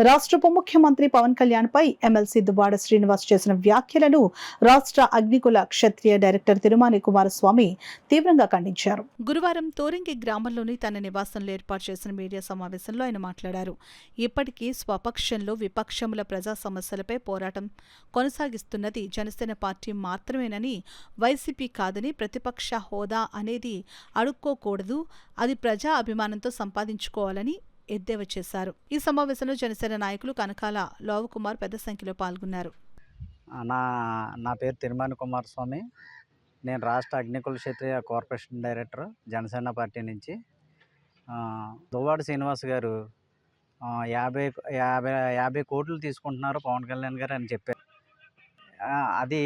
రాష్ట్ర ఉప ముఖ్యమంత్రి పవన్ కళ్యాణ్ పై ఎమ్మెల్సీ దువ్వాడ శ్రీనివాస్ చేసిన వ్యాఖ్యలను రాష్ట్ర అగ్నికుల క్షత్రియ డైరెక్టర్ తిరుమాని కుమారస్వామి తీవ్రంగా ఖండించారు. గురువారం తోరింగి గ్రామంలోని తన నివాసంలో ఏర్పాటు చేసిన మీడియా సమావేశంలో ఆయన మాట్లాడారు. ఇప్పటికీ స్వపక్షంలో విపక్షముల ప్రజా సమస్యలపై పోరాటం కొనసాగిస్తున్నది జనసేన పార్టీ మాత్రమేనని, వైసీపీ కాదని, ప్రతిపక్ష హోదా అనేది అడుక్కోకూడదు, అది ప్రజా అభిమానంతో సంపాదించుకోవాలని ఎద్దేవా చేశారు. ఈ సమావేశంలో జనసేన నాయకులు కనకాల లోవకుమార్ పెద్ద సంఖ్యలో పాల్గొన్నారు. నా పేరు తిరుమాని కుమారస్వామి. నేను రాష్ట్ర అగ్నికుల క్షత్రియ కార్పొరేషన్ డైరెక్టర్ జనసేన పార్టీ నుంచి. దువ్వాడ శ్రీనివాస్ గారు 50 కోట్లు తీసుకుంటున్నారు పవన్ కళ్యాణ్ గారు అని చెప్పారు. అది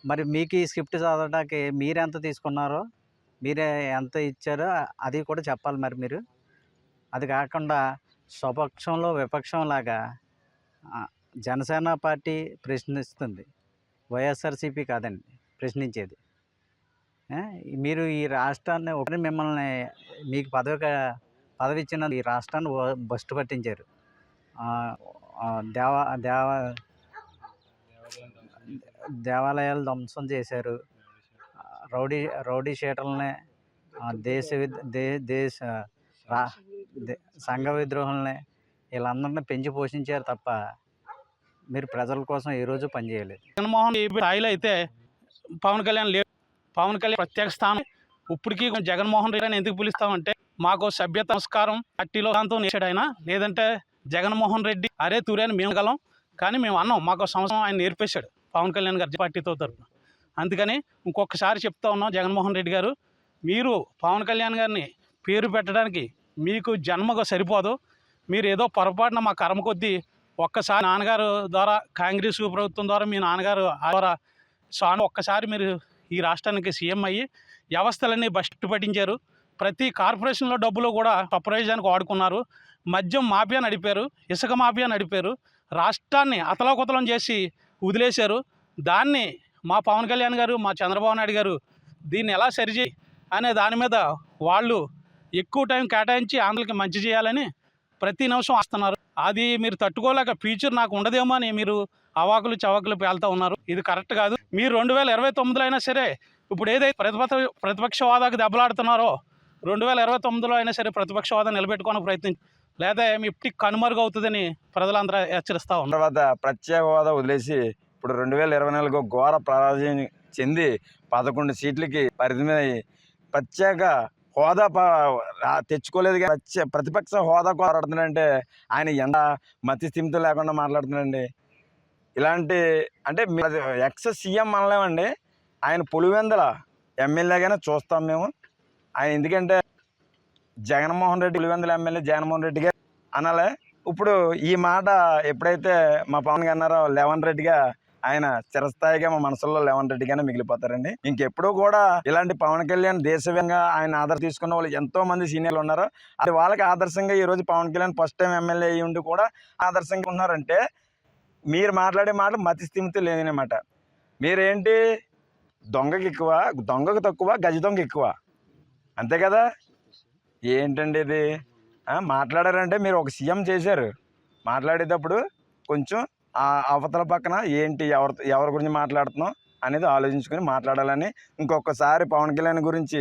మరి మీకు ఈ స్క్రిప్ట్ చదవడానికి మీరు ఎంత తీసుకున్నారో, మీరే ఎంత ఇచ్చారో అది కూడా చెప్పాలి. మరి మీరు అది కాకుండా స్వపక్షంలో విపక్షంలాగా జనసేన పార్టీ ప్రశ్నిస్తుంది, వైఎస్ఆర్సీపీ కాదండి ప్రశ్నించేది. మీరు ఈ రాష్ట్రాన్ని ఒకరి మిమ్మల్ని మీకు పదవి ఇచ్చిన ఈ రాష్ట్రాన్ని బస్టు పట్టించారు. దేవాలయాలు ధ్వంసం చేశారు. రౌడీ షీటర్లని, సంఘ విద్రోహుల్ని, వీళ్ళందరినీ పెంచి పోషించారు తప్ప మీరు ప్రజల కోసం ఈ రోజు పనిచేయలేదు. జగన్మోహన్ స్థాయిలో అయితే పవన్ కళ్యాణ్ లేడు. పవన్ కళ్యాణ్ ప్రత్యేక స్థానం. ఇప్పటికీ జగన్మోహన్ రెడ్డి అని ఎందుకు పిలుస్తామంటే, మాకు సభ్యత సంస్కారం పార్టీలో ప్రాంతం నేర్చాడు ఆయన. లేదంటే జగన్మోహన్ రెడ్డి అరే తూరే అని మేము గలం, కానీ మేము అన్నాం. మాకు సంవత్సరం ఆయన నేర్పేశాడు పవన్ కళ్యాణ్ గారి పార్టీతో తరఫున. అందుకని ఇంకొకసారి చెప్తా ఉన్నాం, జగన్మోహన్ రెడ్డి గారు మీరు పవన్ కళ్యాణ్ గారిని పేరు పెట్టడానికి మీకు జన్మగా సరిపోదు. మీరు ఏదో పొరపాటున మా కర్మ కొద్దీ ఒక్కసారి నాన్నగారు ద్వారా, కాంగ్రెస్ ప్రభుత్వం ద్వారా మీ నాన్నగారు ద్వారా ఒక్కసారి మీరు ఈ రాష్ట్రానికి సీఎం అయ్యి వ్యవస్థలన్నీ బస్టు పట్టించారు. ప్రతి కార్పొరేషన్లో డబ్బులు కూడా ప్రయోజనానికి వాడుకున్నారు. మద్యం మాఫియా నడిపారు, ఇసుక మాఫియా నడిపారు, రాష్ట్రాన్ని అతలాకుతలం చేసి వదిలేశారు. దాన్ని మా పవన్ కళ్యాణ్ గారు, మా చంద్రబాబు నాయుడు గారు దీన్ని ఎలా సరిచేయి అనే దాని మీద వాళ్ళు ఎక్కువ టైం కేటాయించి ఆంధ్రకి మంచి చేయాలని ప్రతి నిమిషం వస్తున్నారు. అది మీరు తట్టుకోలేక ఫ్యూచర్ నాకు ఉండదేమో అని మీరు అవాకులు చవాకులు పేలుతూ ఉన్నారు. ఇది కరెక్ట్ కాదు. మీరు 2029లో అయినా సరే, ఇప్పుడు ఏదైతే ప్రతిపక్ష హోదాకు దెబ్బలాడుతున్నారో 2029లో అయినా సరే ప్రతిపక్ష హోదా నిలబెట్టుకోవడానికి ప్రయత్నించి, లేదా మీ ఇప్పటికి కనుమరుగు అవుతుందని ప్రజలందరూ హెచ్చరిస్తూ ఉన్నారు. తర్వాత ప్రత్యేక హోదా వదిలేసి ఇప్పుడు 2024 ఘోర పరాజయం చెంది 11 సీట్లకి పరిమితమై ప్రత్యేక హోదా తెచ్చుకోలేదు. కానీ ప్రతిపక్ష హోదా పోరాడుతున్నాడంటే ఆయన ఎంత మతి స్థిమితం లేకుండా మాట్లాడుతున్నాడండి. ఇలాంటి అంటే ఎక్స్ సీఎం అనలేమండి, ఆయన పులివెందుల ఎమ్మెల్యేగానే చూస్తాం మేము. ఆయన ఎందుకంటే జగన్మోహన్ రెడ్డి పులివెందుల ఎమ్మెల్యే జగన్మోహన్ రెడ్డి గారు అనాలే. ఇప్పుడు ఈ మాట ఎప్పుడైతే మా పవన్ గారు అన్నారో, రేవంత్ రెడ్డిగా ఆయన చిరస్థాయిగా మా మనసులో రేవంత్ రెడ్డిగానే మిగిలిపోతారండి. ఇంకెప్పుడు కూడా ఇలాంటి పవన్ కళ్యాణ్ దేశవ్యంగా ఆయన ఆదర్శం తీసుకున్న వాళ్ళు ఎంతో మంది సీనియర్లు ఉన్నారు. అది వాళ్ళకి ఆదర్శంగా ఈరోజు Pawan Kalyan first time MLA అయ్యి ఉండి కూడా ఆదర్శంగా ఉన్నారంటే, మీరు మాట్లాడే మాట మతి స్థిమితి లేదనమాట. మీరేంటి దొంగకి ఎక్కువ, దొంగకు తక్కువ, గజ దొంగ ఎక్కువ, అంతే కదా. ఏంటండి ఇది మాట్లాడారంటే, మీరు ఒక సీఎం చేశారు, మాట్లాడేటప్పుడు కొంచెం అవతల పక్కన ఏంటి ఎవరి గురించి మాట్లాడుతున్నాం అనేది ఆలోచించుకొని మాట్లాడాలని. ఇంకొకసారి పవన్ కళ్యాణ్ గురించి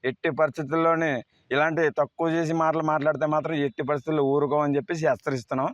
ఎట్టి పరిస్థితుల్లోనే ఇలాంటి తక్కువ చేసి మాట్లాడితే మాత్రం ఎట్టి పరిస్థితుల్లో ఊరుకోమని చెప్పేసి హెచ్చరిస్తున్నాం.